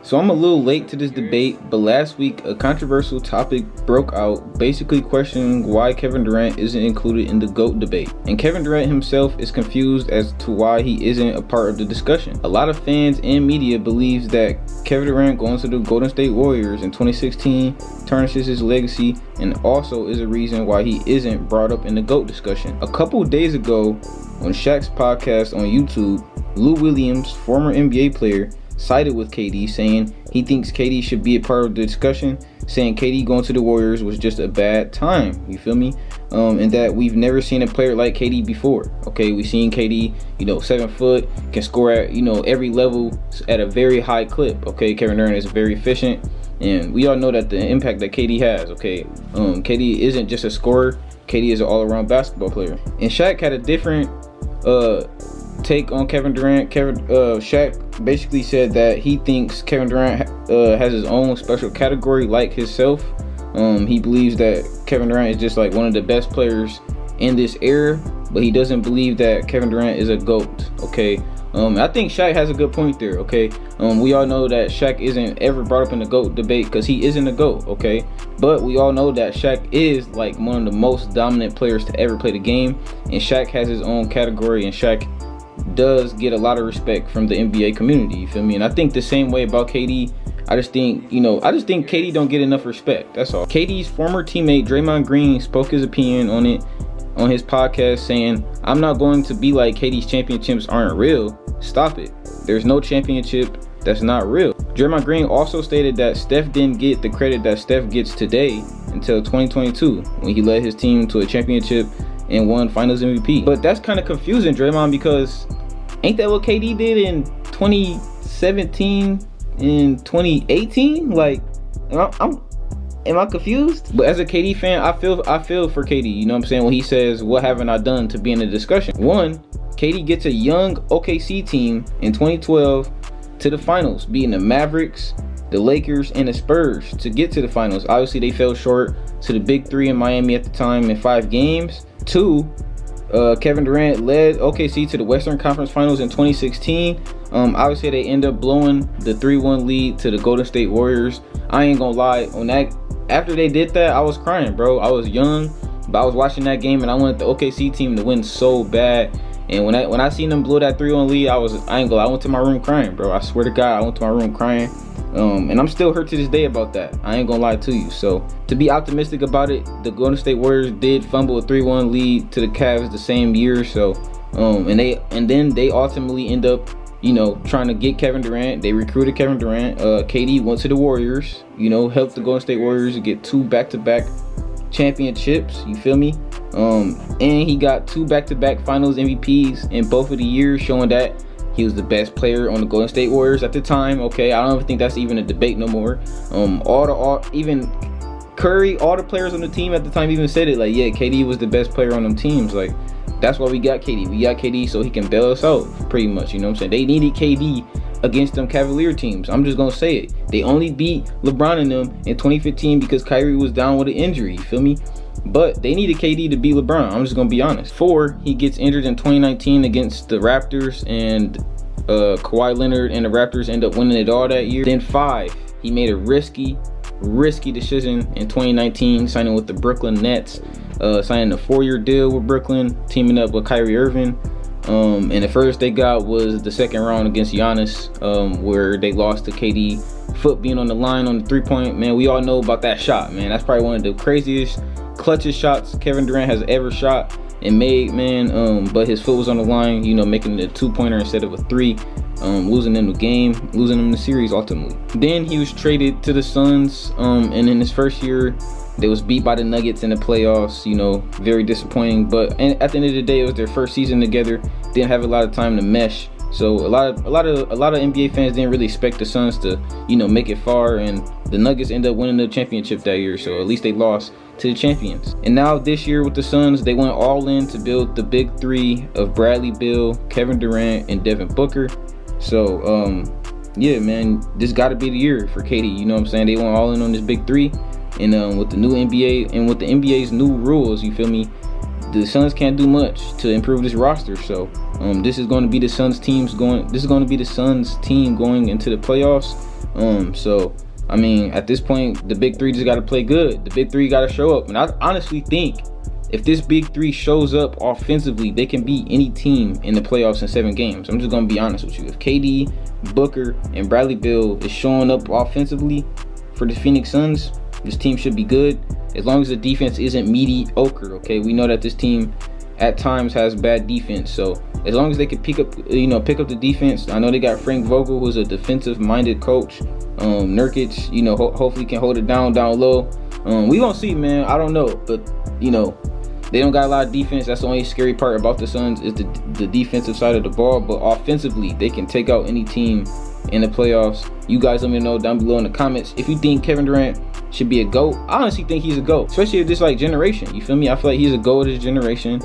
So I'm a little late to this debate, but last week a controversial topic broke out, basically questioning why Kevin Durant isn't included in the GOAT debate. And Kevin Durant himself is confused as to why he isn't a part of the discussion. A lot of fans and media believes that Kevin Durant going to the Golden State Warriors in 2016 tarnishes his legacy and also is a reason why he isn't brought up in the GOAT discussion. A couple days ago on Shaq's podcast on YouTube, Lou Williams, former NBA player, sided with KD, saying he thinks KD should be a part of the discussion, saying KD going to the Warriors was just a bad time, you feel me? And that we've never seen a player like KD before. Okay, we've seen KD, 7 foot, can score at, every level at a very high clip. Okay, Kevin Durant is very efficient, and we all know that the impact that KD has. Okay, KD isn't just a scorer, KD is an all-around basketball player. And Shaq had a different take on Kevin Durant. Shaq basically said that he thinks Kevin Durant has his own special category like himself. He believes that Kevin Durant is just like one of the best players in this era, but he doesn't believe that Kevin Durant is a GOAT. Okay, I think Shaq has a good point there. Okay, we all know that Shaq isn't ever brought up in the GOAT debate because he isn't a GOAT. Okay, but we all know that Shaq is like one of the most dominant players to ever play the game, and Shaq has his own category, and Shaq does get a lot of respect from the NBA community, you feel me? And I think the same way about KD. I just think KD don't get enough respect. That's all. KD's former teammate Draymond Green spoke his opinion on it on his podcast, saying, "I'm not going to be like KD's championships aren't real. Stop it. There's no championship that's not real." Draymond Green also stated that Steph didn't get the credit that Steph gets today until 2022 when he led his team to a championship and won Finals MVP. But that's kind of confusing, Draymond, because ain't that what KD did in 2017 and 2018? Like, am I confused? But as a KD fan, I feel for KD. You know what I'm saying? When he says, "What haven't I done to be in the discussion?" One, KD gets a young OKC team in 2012 to the finals, beating the Mavericks, the Lakers, and the Spurs to get to the finals. Obviously, they fell short to the big three in Miami at the time in 5 games. 2, Kevin Durant led OKC to the Western Conference Finals in 2016. Obviously, they end up blowing the 3-1 lead to the Golden State Warriors. I ain't gonna lie, on that, after they did that, I was crying, bro. I was young, but I was watching that game, and I wanted the OKC team to win so bad. And when I seen them blow that 3-1 lead, I ain't gonna lie, I went to my room crying, bro. I swear to God, I went to my room crying. And I'm still hurt to this day about that. I ain't gonna lie to you. So to be optimistic about it, the Golden State Warriors did fumble a 3-1 lead to the Cavs the same year. So and then they ultimately end up, trying to get Kevin Durant. They recruited Kevin Durant. KD went to the Warriors, helped the Golden State Warriors get 2 back-to-back championships. You feel me? And he got 2 back-to-back Finals MVPs in both of the years, showing that he was the best player on the Golden State Warriors at the time. Okay, I don't even think that's even a debate no more. Even Curry, all the players on the team at the time even said it. Like, yeah, KD was the best player on them teams. Like, that's why we got KD. We got KD so he can bail us out, pretty much. You know what I'm saying? They needed KD against them Cavalier teams. I'm just gonna say it. They only beat LeBron and them in 2015 because Kyrie was down with an injury. You feel me? But they needed KD to beat LeBron. I'm just gonna be honest. 4, he gets injured in 2019 against the Raptors, and Kawhi Leonard and the Raptors end up winning it all that year. Then 5, he made a risky decision in 2019, signing with the Brooklyn Nets, signing a 4-year deal with Brooklyn, teaming up with Kyrie Irving. And the first they got was the second round against Giannis, where they lost to KD, foot being on the line on the 3-point. Man, we all know about that shot, man. That's probably one of the craziest, clutchest shots Kevin Durant has ever shot and made, man. But his foot was on the line, making it a 2-pointer instead of a 3, losing them the game, losing them the series ultimately. Then he was traded to the Suns, and in his first year, they was beat by the Nuggets in the playoffs. Very disappointing. But at the end of the day, it was their first season together. Didn't have a lot of time to mesh. So a lot of NBA fans didn't really expect the Suns to, make it far, and the Nuggets ended up winning the championship that year. So at least they lost to the champions. And now this year with the Suns, they went all in to build the big 3 of Bradley Beal, Kevin Durant, and Devin Booker. So yeah, man, this got to be the year for KD. You know what I'm saying? They went all in on this big 3, and with the new NBA and with the NBA's new rules, you feel me? The Suns can't do much to improve this roster. So this is going to be the Suns team going into the playoffs. So I mean, at this point, the big three just got to play good. The big three got to show up. And I honestly think if this big three shows up offensively, they can beat any team in the playoffs in 7 games. I'm just going to be honest with you. If KD, Booker, and Bradley Beal is showing up offensively for the Phoenix Suns, this team should be good. As long as the defense isn't mediocre, okay? We know that this team at times has bad defense. So as long as they can pick up the defense. I know they got Frank Vogel, who's a defensive-minded coach. Nurkic, hopefully can hold it down low. We gonna see, man. I don't know, but they don't got a lot of defense. That's the only scary part about the Suns is the defensive side of the ball. But offensively, they can take out any team in the playoffs. You guys let me know down below in the comments if you think Kevin Durant should be a GOAT. I honestly think he's a GOAT, especially of this generation. You feel me? I feel like he's a GOAT of this generation.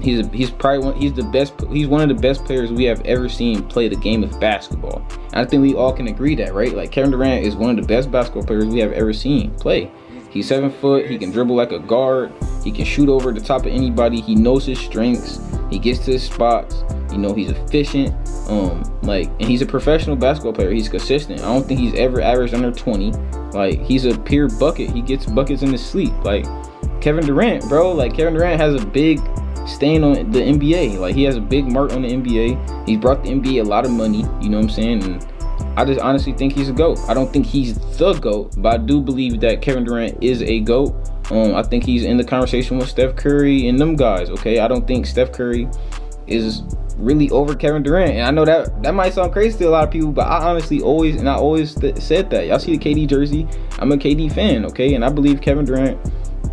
He's one of the best players we have ever seen play the game of basketball. And I think we all can agree that, right? Like, Kevin Durant is one of the best basketball players we have ever seen play. He's 7 foot. He can dribble like a guard. He can shoot over the top of anybody. He knows his strengths. He gets to his spots. He's efficient. And he's a professional basketball player. He's consistent. I don't think he's ever averaged under 20. Like, he's a pure bucket. He gets buckets in his sleep. Like, Kevin Durant, bro. Like, Kevin Durant has a big stain on the NBA. Like, he has a big mark on the NBA. He's brought the NBA a lot of money. You know what I'm saying? And I just honestly think he's a GOAT. I don't think he's the GOAT, but I do believe that Kevin Durant is a GOAT. I think he's in the conversation with Steph Curry and them guys, okay? I don't think Steph Curry is really over Kevin Durant. And I know that might sound crazy to a lot of people, but I honestly always said that. Y'all see the KD jersey? I'm a KD fan, okay? And I believe Kevin Durant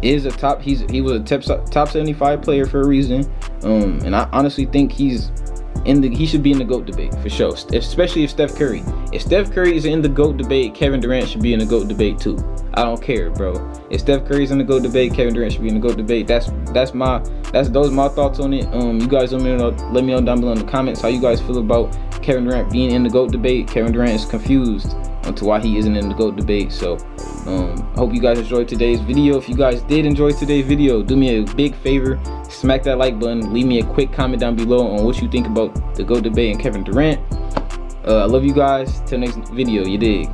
is a top. He was a top 75 player for a reason. And I honestly think he should be in the GOAT debate for sure, especially if Steph Curry. If Steph Curry is in the GOAT debate, Kevin Durant should be in the GOAT debate too. I don't care, bro. If Steph Curry's in the GOAT debate, Kevin Durant should be in the GOAT debate. Those are my thoughts on it. You guys let me know down below in the comments how you guys feel about Kevin Durant being in the GOAT debate. Kevin Durant is confused onto why he isn't in the GOAT debate. So I hope you guys enjoyed today's video. If you guys did enjoy today's video, do me a big favor, smack that like button, leave me a quick comment down below on what you think about the GOAT debate and Kevin Durant. I love you guys. Till next video, you dig.